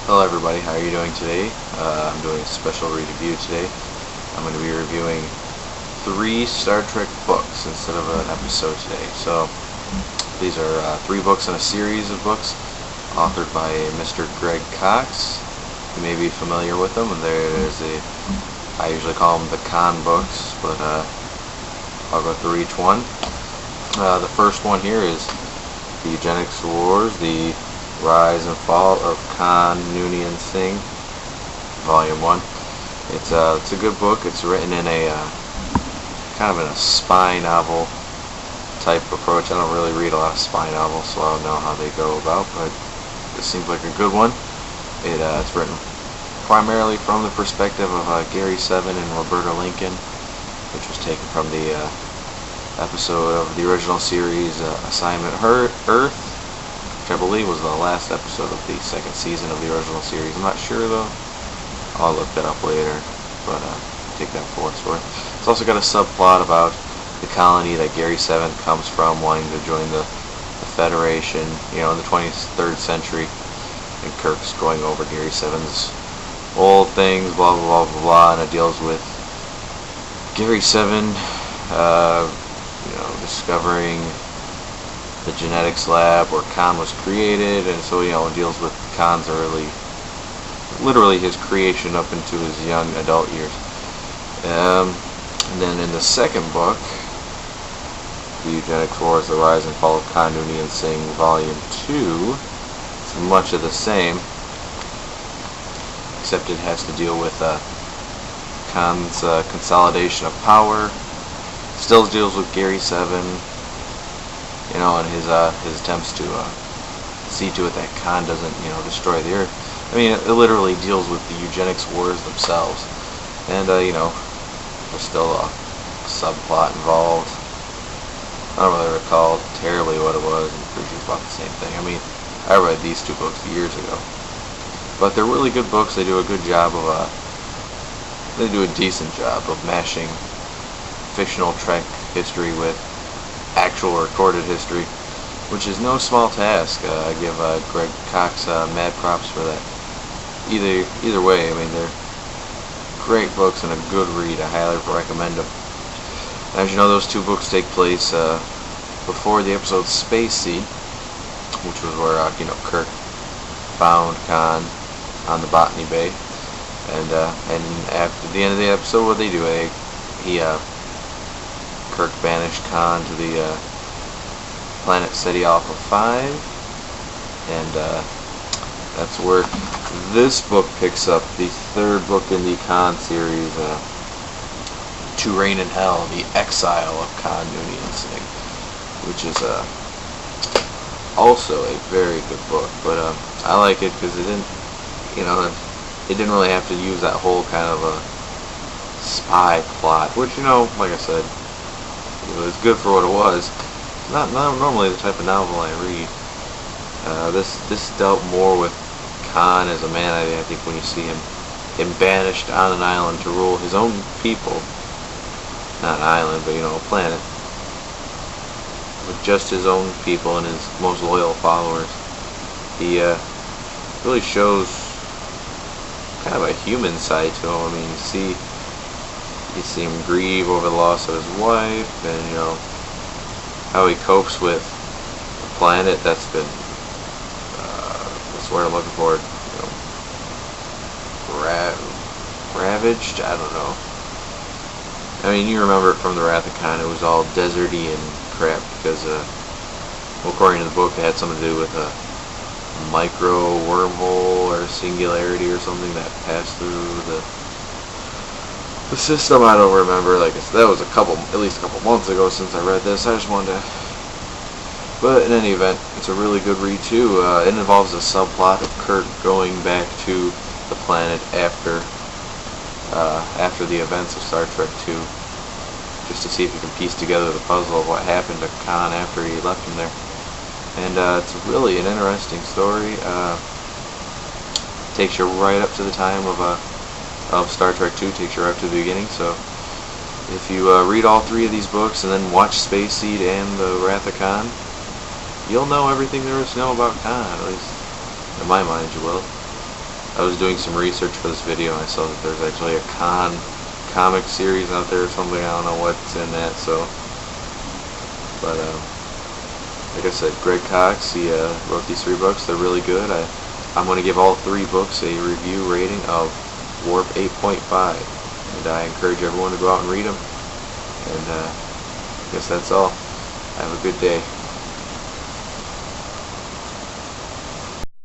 Hello everybody, how are you doing today? I'm doing a special review today. I'm going to be reviewing 3 Star Trek books instead of an episode today. So these are 3 books in a series of books authored by Mr. Greg Cox. You may be familiar with them. I usually call them the Khan books, but I'll go through each one. The first one here is the Eugenics Wars, the Rise and Fall of Khan Noonien Singh, Volume 1. It's a good book. It's written in a kind of in a spy novel type approach. I don't really read a lot of spy novels, so I don't know how they go about, but this seems like a good one. It's written primarily from the perspective of Gary Seven and Roberta Lincoln, which was taken from the episode of the original series, Assignment Earth, which I believe was the last episode of the second season of the original series. I'm not sure though. I'll look that up later, but take that for what it's worth. It's also got a subplot about the colony that Gary Seven comes from, wanting to join the Federation, in the 23rd century, and Kirk's going over Gary Seven's old things, blah blah blah blah blah, and it deals with Gary Seven, discovering the genetics lab where Khan was created, and so it deals with Khan's literally his creation up into his young adult years. And then in the second book, the Eugenics Wars, the Rise and Fall of Khan Noonien Singh, Volume 2, it's much of the same, except it has to deal with Khan's consolidation of power. Still deals with Gary Seven, and his attempts to see to it that Khan doesn't, destroy the Earth. I mean, it literally deals with the Eugenics Wars themselves, and there's still a subplot involved. I don't really recall terribly what it was. I'm pretty sure it's about the same thing. I mean, I read these 2 books years ago, but they're really good books. They do a good job of they do a decent job of mashing fictional Trek history with actual recorded history, which is no small task. I give Greg Cox mad props for that. Either way, I mean, they're great books and a good read. I highly recommend them. As you know, those 2 books take place before the episode Space Seed, which was where Kirk found Khan on the Botany Bay, and after the end of the episode, what they do? Kirk banished Khan to the planet Ceti Alpha 5, and that's where this book picks up, the 3rd book in the Khan series, To Reign in Hell, the Exile of Khan Noonien Singh, which is also a very good book. But I like it because it didn't really have to use that whole kind of a spy plot, which like I said, it was good for what it was. Not normally the type of novel I read. This dealt more with Khan as a man. I think when you see him banished on an island to rule his own people, not an island, but a planet, with just his own people and his most loyal followers, he really shows kind of a human side to him. I mean, you see him grieve over the loss of his wife, and how he copes with a planet that's been that's what I'm looking for, ravaged. I don't know. I mean, you remember from the Wrath of Khan, it was all deserty and crap because, according to the book, it had something to do with a micro wormhole or singularity or something that passed through the system. I don't remember. Like I said, that was at least a couple months ago since I read this. I just wanted to. But in any event, it's a really good read too. It involves a subplot of Kirk going back to the planet after the events of Star Trek 2, just to see if he can piece together the puzzle of what happened to Khan after he left him there. And it's really an interesting story. Takes you right up to the time of Star Trek 2, takes you right up to the beginning. So if you read all 3 of these books and then watch Space Seed and the Wrath of Khan, you'll know everything there is to know about Khan, at least in my mind you will. I was doing some research for this video and I saw that there's actually a Khan comic series out there or something. I don't know what's in that, so, but like I said, Greg Cox, he wrote these 3 books. They're really good. I'm going to give all 3 books a review rating of Warp 8.5, and I encourage everyone to go out and read them. And I guess that's all. Have a good day.